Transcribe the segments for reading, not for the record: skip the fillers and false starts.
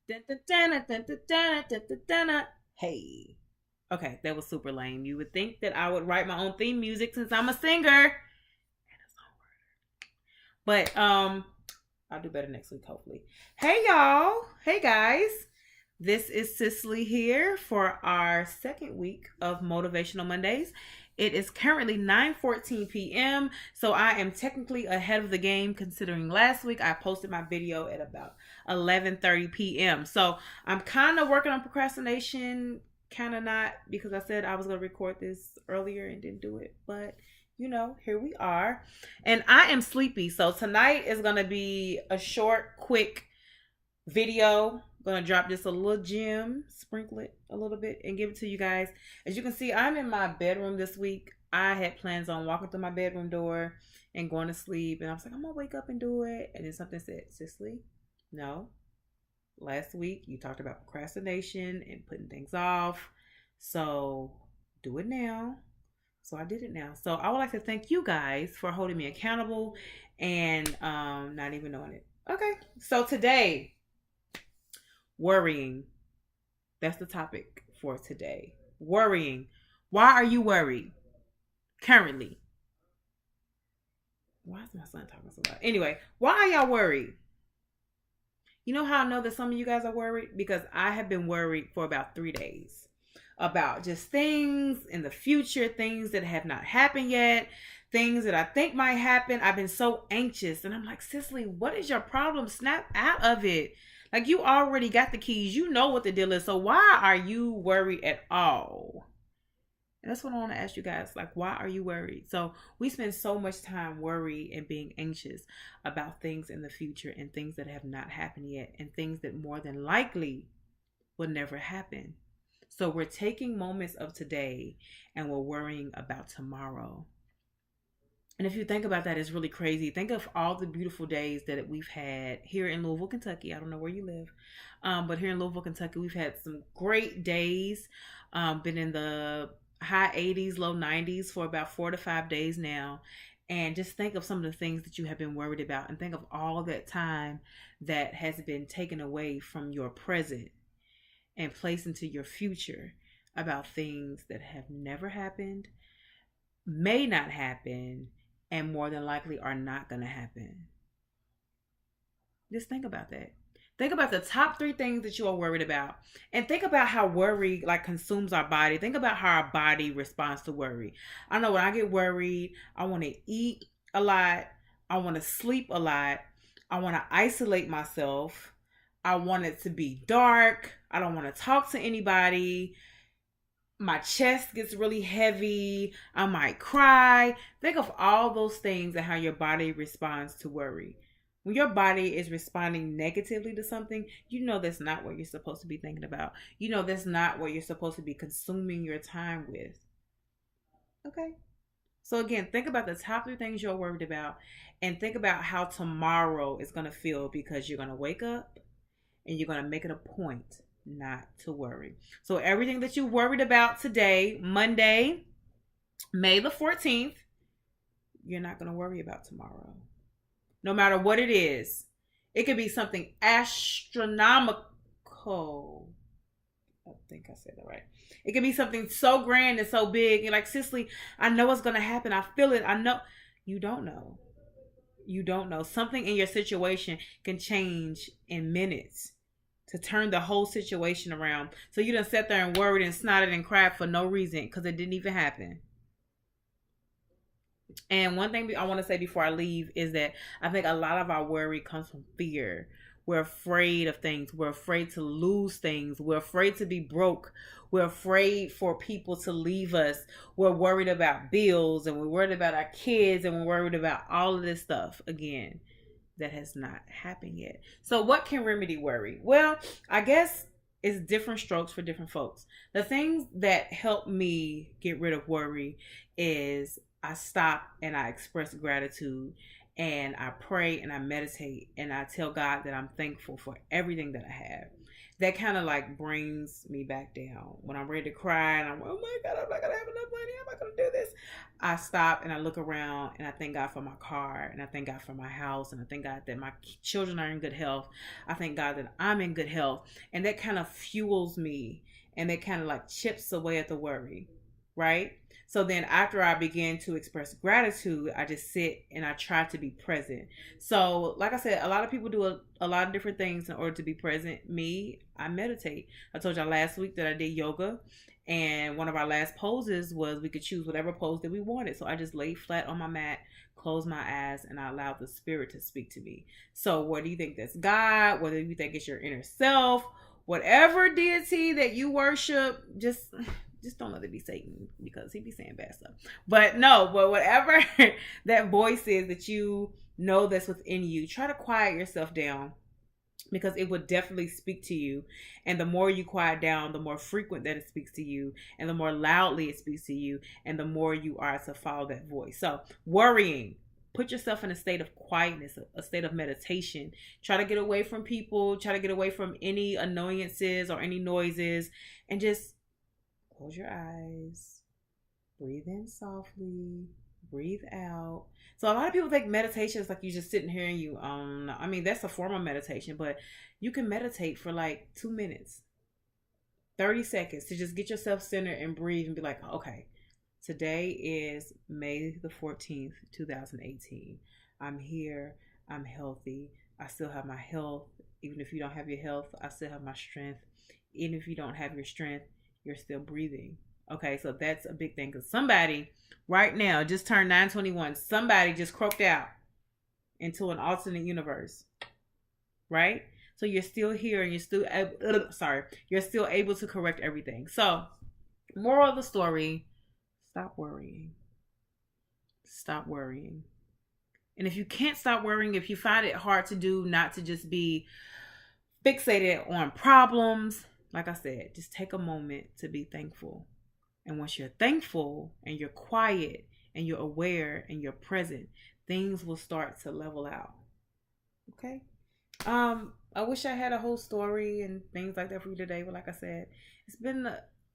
Dun, dun, dun, dun, dun, dun, dun, dun, dun, dun, dun. Hey. Okay, that was super lame. You would think that I would write my own theme music since I'm a singer. But I'll do better next week, hopefully. Hey y'all. Hey guys. This is Cicely here for our second week of Motivational Mondays. It is currently 9:14 p.m. So I am technically ahead of the game considering last week I posted my video at about 11:30 p.m. So I'm kind of working on procrastination, kind of not, because I said I was going to record this earlier and didn't do it. But here we are. And I am sleepy. So tonight is going to be a short, quick video. Gonna drop just a little gem, sprinkle it a little bit, and give it to you guys. As you can see, I'm in my bedroom this week. I had plans on walking through my bedroom door and going to sleep, and I was like, I'm gonna wake up and do it. And then something said, Cicely, no. Last week you talked about procrastination and putting things off, so do it now. So I did it now. So I would like to thank you guys for holding me accountable and not even knowing it. Okay, so today, worrying. That's the topic for today. Worrying. Why are you worried currently? Why is my son talking so loud? Anyway, why are y'all worried? You know how I know that some of you guys are worried? Because I have been worried for about 3 days about just things in the future, things that have not happened yet, things that I think might happen. I've been so anxious. And I'm like, Cicely, what is your problem? Snap out of it. Like, you already got the keys. You know what the deal is. So why are you worried at all? And that's what I want to ask you guys. Like, why are you worried? So we spend so much time worried and being anxious about things in the future and things that have not happened yet and things that more than likely will never happen. So we're taking moments of today and we're worrying about tomorrow. And if you think about that, it's really crazy. Think of all the beautiful days that we've had here in Louisville, Kentucky. I don't know where you live, but here in Louisville, Kentucky, we've had some great days. Been in the high 80s, low 90s for about 4 to 5 days now. And just think of some of the things that you have been worried about, and think of all that time that has been taken away from your present and placed into your future about things that have never happened, may not happen, and more than likely are not going to happen. Just think about that. Think about the top 3 things that you are worried about, and think about how worry like consumes our body. Think about how our body responds to worry. I know when I get worried, I want to eat a lot. I want to sleep a lot. I want to isolate myself. I want it to be dark. I don't want to talk to anybody. My chest gets really heavy. I might cry. Think of all those things and how your body responds to worry. When your body is responding negatively to something, you know that's not what you're supposed to be thinking about. You know that's not what you're supposed to be consuming your time with. Okay? So, again, think about the top 3 things you're worried about and think about how tomorrow is going to feel, because you're going to wake up and you're going to make it a point not to worry. So everything that you worried about today, Monday, May the 14th, you're not going to worry about tomorrow. No matter what it is. It could be something astronomical. I think I said that right. It could be something so grand and so big. You're like, Cicely, I know what's going to happen. I feel it. I know. You don't know. You don't know. Something in your situation can change in minutes to turn the whole situation around. So you done sat there and worried and snotted and cried for no reason because it didn't even happen. And one thing I want to say before I leave is that I think a lot of our worry comes from fear. We're afraid of things. We're afraid to lose things. We're afraid to be broke. We're afraid for people to leave us. We're worried about bills, and we're worried about our kids, and we're worried about all of this stuff. Again, that has not happened yet. So what can remedy worry? Well, I guess it's different strokes for different folks. The things that help me get rid of worry is I stop and I express gratitude, and I pray and I meditate and I tell God that I'm thankful for everything that I have. That kind of like brings me back down. When I'm ready to cry and I'm, oh my God, I'm not going to have enough money. I'm not going to do this. I stop and I look around and I thank God for my car, and I thank God for my house, and I thank God that my children are in good health. I thank God that I'm in good health. And that kind of fuels me, and that kind of like chips away at the worry, right? So then after I begin to express gratitude, I just sit and I try to be present. So like I said, a lot of people do a lot of different things in order to be present. Me, I meditate. I told y'all last week that I did yoga, and one of our last poses was we could choose whatever pose that we wanted. So I just laid flat on my mat, closed my eyes, and I allowed the spirit to speak to me. So whether you think that's God, whether you think it's your inner self, whatever deity that you worship, just don't let it be Satan, because he be saying bad stuff. But whatever that voice is that you know that's within you, try to quiet yourself down, because it would definitely speak to you. And the more you quiet down, the more frequent that it speaks to you, and the more loudly it speaks to you, and the more you are to follow that voice. So worrying, put yourself in a state of quietness, a state of meditation. Try to get away from people, try to get away from any annoyances or any noises, and just close your eyes, breathe in softly, breathe out. So a lot of people think meditation is like you just sitting here and you, I mean, that's a form of meditation, but you can meditate for like 2 minutes, 30 seconds to just get yourself centered and breathe and be like, okay, today is May the 14th, 2018. I'm here. I'm healthy. I still have my health. Even if you don't have your health, I still have my strength. Even if you don't have your strength, you're still breathing. Okay, so that's a big thing, because somebody right now just turned 921. Somebody just croaked out into an alternate universe, right? So you're still here, and you're still able to correct everything. So moral of the story, stop worrying. Stop worrying. And if you can't stop worrying, if you find it hard to do, not to just be fixated on problems, like I said, just take a moment to be thankful. And once you're thankful and you're quiet and you're aware and you're present, things will start to level out. Okay? I wish I had a whole story and things like that for you today, but like I said, it's been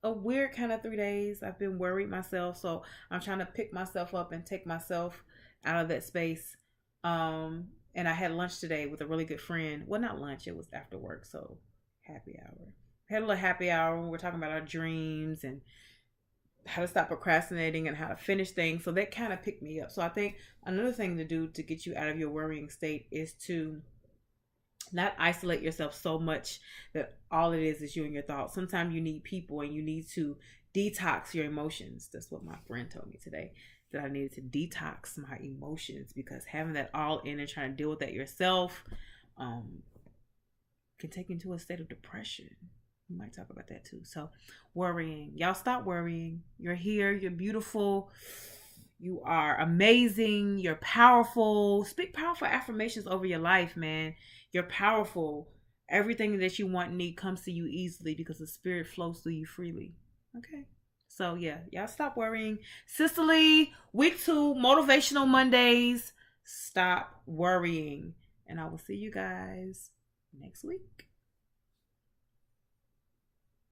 a weird kind of 3 days. I've been worried myself, so I'm trying to pick myself up and take myself out of that space. And I had lunch today with a really good friend. Well, not lunch, it was after work, so happy hour. Had a little happy hour when we were talking about our dreams and how to stop procrastinating and how to finish things. So that kind of picked me up. So I think another thing to do to get you out of your worrying state is to not isolate yourself so much that all it is you and your thoughts. Sometimes you need people, and you need to detox your emotions. That's what my friend told me today, that I needed to detox my emotions, because having that all in and trying to deal with that yourself can take you into a state of depression. We might talk about that too. So worrying, y'all stop worrying. You're here. You're beautiful. You are amazing. You're powerful. Speak powerful affirmations over your life, man. You're powerful. Everything that you want and need comes to you easily, because the spirit flows through you freely. Okay. So yeah, y'all stop worrying. Cicely, week 2, Motivational Mondays. Stop worrying. And I will see you guys next week.